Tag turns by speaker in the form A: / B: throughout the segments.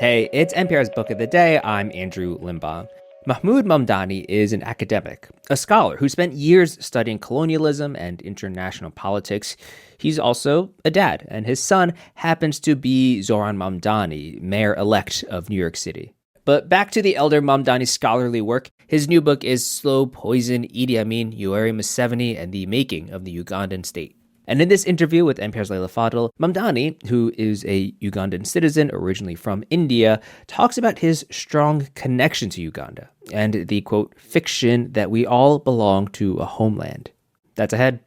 A: Hey, it's NPR's Book of the Day. I'm Andrew Limbaugh. Mahmood Mamdani is an academic, a scholar who spent years studying colonialism and international politics. He's also a dad, and his son happens to be Zohran Mamdani, mayor-elect of New York City. But back to the elder Mamdani's scholarly work. His new book is Slow Poison, Idi Amin, Yoweri Museveni, and the Making of the Ugandan State. And in this interview with NPR's Leila Fadel, Mamdani, who is a Ugandan citizen originally from India, talks about his strong connection to Uganda and the, quote, fiction that we all belong to a homeland. That's ahead.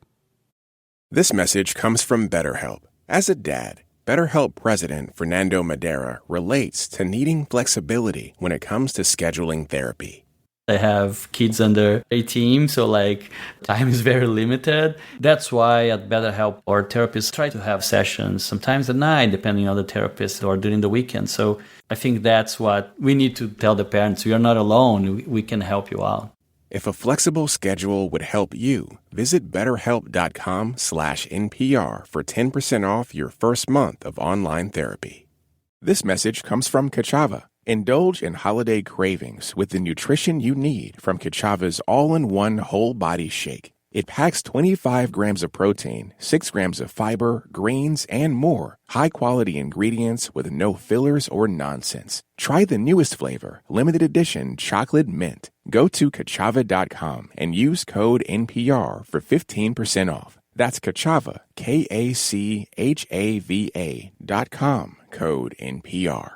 B: This message comes from BetterHelp. As a dad, BetterHelp President Fernando Madera relates to needing flexibility when it comes to scheduling therapy.
C: I have kids under 18, so time is very limited. That's why at BetterHelp, our therapists try to have sessions, sometimes at night, depending on the therapist, or during the weekend. So I think that's what we need to tell the parents. You're not alone. We can help you out.
B: If a flexible schedule would help you, visit BetterHelp.com/NPR for 10% off your first month of online therapy. This message comes from Kachava. Indulge in holiday cravings with the nutrition you need from Kachava's all-in-one whole body shake. It packs 25 grams of protein, 6 grams of fiber, greens, and more. High-quality ingredients with no fillers or nonsense. Try the newest flavor, limited edition chocolate mint. Go to Kachava.com and use code NPR for 15% off. That's Kachava, KACHAVA.com, code NPR.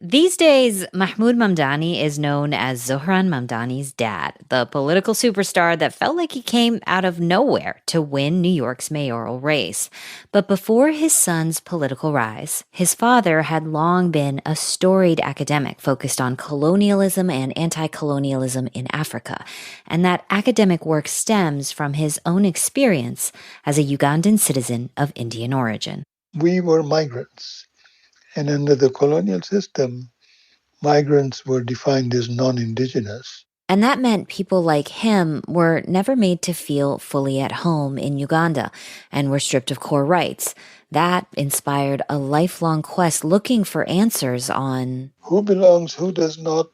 D: These days, Mahmood Mamdani is known as Zohran Mamdani's dad, the political superstar that felt like he came out of nowhere to win New York's mayoral race. But before his son's political rise, his father had long been a storied academic focused on colonialism and anti-colonialism in Africa. And that academic work stems from his own experience as a Ugandan citizen of Indian origin.
E: We were migrants. And under the colonial system, migrants were defined as non-indigenous.
D: And that meant people like him were never made to feel fully at home in Uganda and were stripped of core rights. That inspired a lifelong quest looking for answers on
E: who belongs, who does not,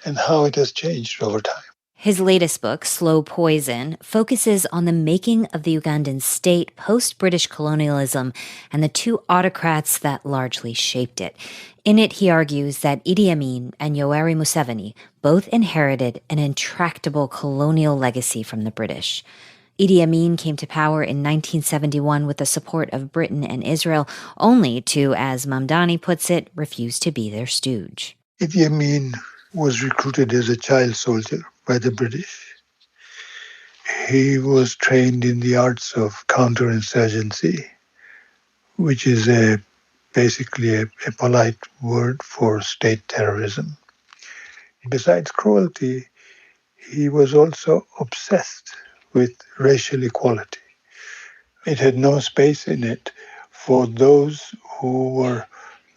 E: and how it has changed over time.
D: His latest book, Slow Poison, focuses on the making of the Ugandan state post-British colonialism and the two autocrats that largely shaped it. In it, he argues that Idi Amin and Yoweri Museveni both inherited an intractable colonial legacy from the British. Idi Amin came to power in 1971 with the support of Britain and Israel, only to, as Mamdani puts it, refuse to be their stooge.
E: Idi Amin was recruited as a child soldier by the British. He was trained in the arts of counterinsurgency, which is basically a polite word for state terrorism. Besides cruelty, he was also obsessed with racial equality. It had no space in it for those who were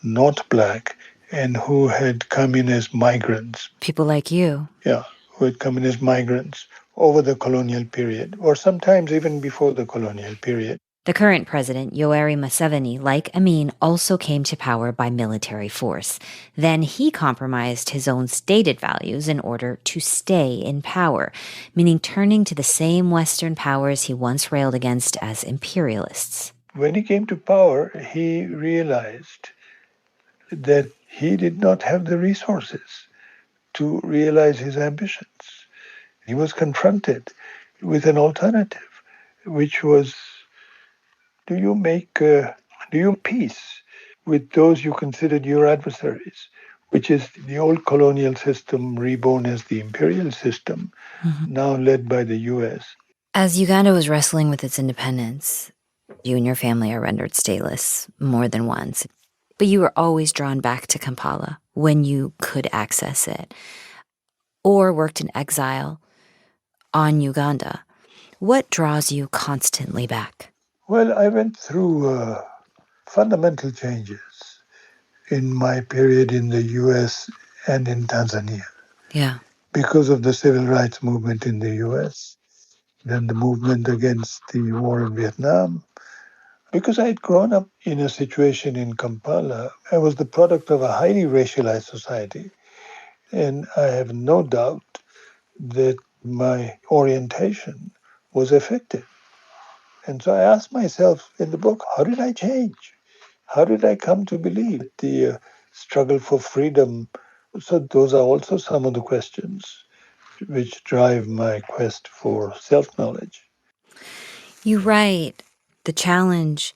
E: not black and who had come in as migrants.
D: People like you.
E: Yeah, who had come in as migrants over the colonial period, or sometimes even before the colonial period.
D: The current president, Yoweri Museveni, like Amin, also came to power by military force. Then he compromised his own stated values in order to stay in power, meaning turning to the same Western powers he once railed against as imperialists.
E: When he came to power, he realized that he did not have the resources to realize his ambitions. He was confronted with an alternative, which was, do you peace with those you considered your adversaries, which is the old colonial system reborn as the imperial system, now led by the U.S.
D: As Uganda was wrestling with its independence, you and your family are rendered stateless more than once. But you were always drawn back to Kampala when you could access it, or worked in exile on Uganda. What draws you constantly back?
E: Well, I went through fundamental changes in my period in the U.S. and in Tanzania.
D: Yeah.
E: Because of the civil rights movement in the U.S., then the movement against the war in Vietnam, Because I had grown up in a situation in Kampala, I was the product of a highly racialized society. And I have no doubt that my orientation was affected. And so I asked myself in the book, how did I change? How did I come to believe the struggle for freedom? So those are also some of the questions which drive my quest for self-knowledge.
D: You write the challenge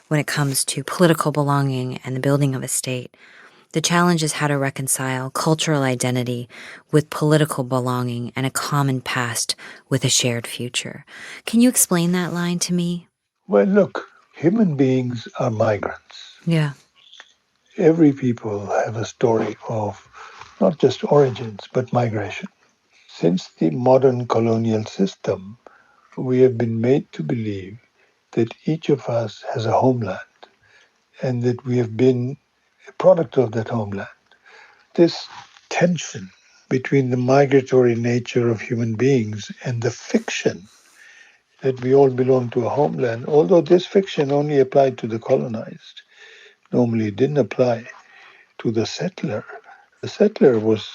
D: when it comes to political belonging and the building of a state. The challenge is how to reconcile cultural identity with political belonging and a common past with a shared future. Can you explain that line to me?
E: Well, look, human beings are migrants.
D: Yeah.
E: Every people have a story of not just origins, but migration. Since the modern colonial system, we have been made to believe that each of us has a homeland and that we have been a product of that homeland. This tension between the migratory nature of human beings and the fiction that we all belong to a homeland, although this fiction only applied to the colonized, normally it didn't apply to the settler. The settler was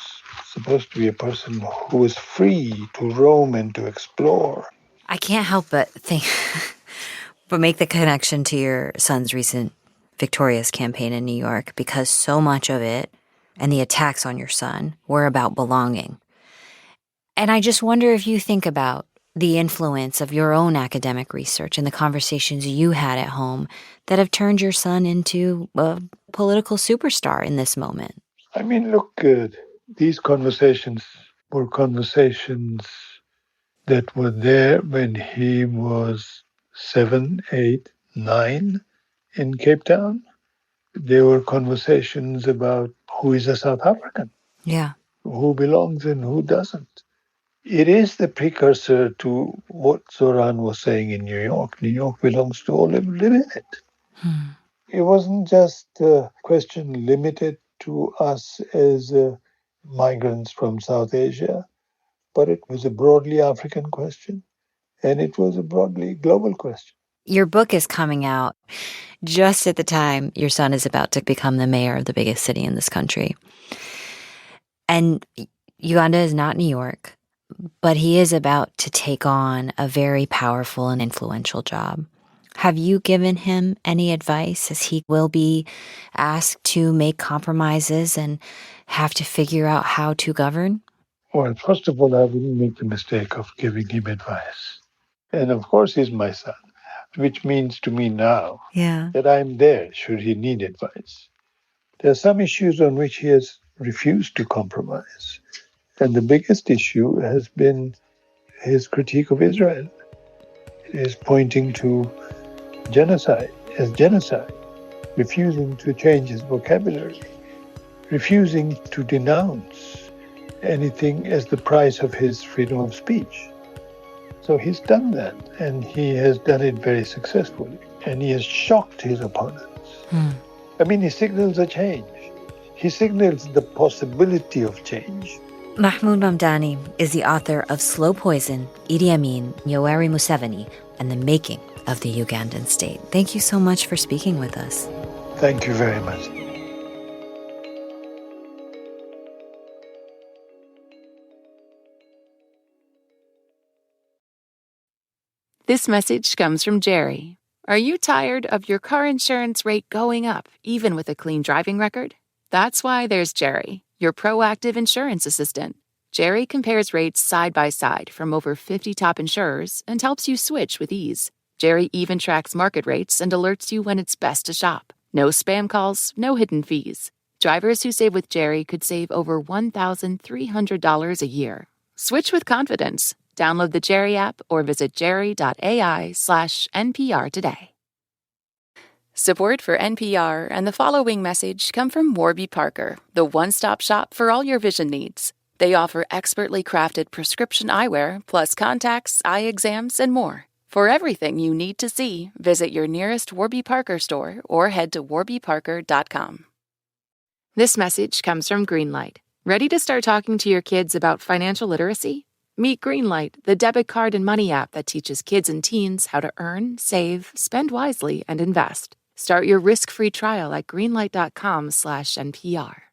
E: supposed to be a person who was free to roam and to explore.
D: I can't help but think, but make the connection to your son's recent Victorious campaign in New York, because so much of it and the attacks on your son were about belonging. And I just wonder if you think about the influence of your own academic research and the conversations you had at home that have turned your son into a political superstar in this moment.
E: I mean, look, these conversations were conversations that were there when he was 7, 8, 9 in Cape Town. There were conversations about who is a South African,
D: Yeah.
E: who belongs and who doesn't. It is the precursor to what Zohran was saying in New York. New York belongs to all who live in it. It wasn't just a question limited to us as migrants from South Asia, but it was a broadly African question and it was a broadly global question.
D: Your book is coming out just at the time your son is about to become the mayor of the biggest city in this country. And Uganda is not New York, but he is about to take on a very powerful and influential job. Have you given him any advice as he will be asked to make compromises and have to figure out how to govern?
E: Well, first of all, I wouldn't make the mistake of giving him advice. And of course, he's my son, which means to me now
D: Yeah.
E: that I'm there should he need advice. There are some issues on which he has refused to compromise. And the biggest issue has been his critique of Israel. He is pointing to genocide as genocide, refusing to change his vocabulary, refusing to denounce anything as the price of his freedom of speech. So he's done that, and he has done it very successfully, and he has shocked his opponents. I mean, he signals a change. He signals the possibility of change.
D: Mahmood Mamdani is the author of Slow Poison, Idi Amin, Yoweri Museveni, and the Making of the Ugandan State. Thank you so much for speaking with us.
E: Thank you very much.
F: This message comes from Jerry. Are you tired of your car insurance rate going up, even with a clean driving record? That's why there's Jerry, your proactive insurance assistant. Jerry compares rates side by side from over 50 top insurers and helps you switch with ease. Jerry even tracks market rates and alerts you when it's best to shop. No spam calls, no hidden fees. Drivers who save with Jerry could save over $1,300 a year. Switch with confidence. Download the Jerry app or visit jerry.ai/NPR today. Support for NPR and the following message come from Warby Parker, the one-stop shop for all your vision needs. They offer expertly crafted prescription eyewear, plus contacts, eye exams, and more. For everything you need to see, visit your nearest Warby Parker store or head to warbyparker.com. This message comes from Greenlight. Ready to start talking to your kids about financial literacy? Meet Greenlight, the debit card and money app that teaches kids and teens how to earn, save, spend wisely, and invest. Start your risk-free trial at greenlight.com/NPR.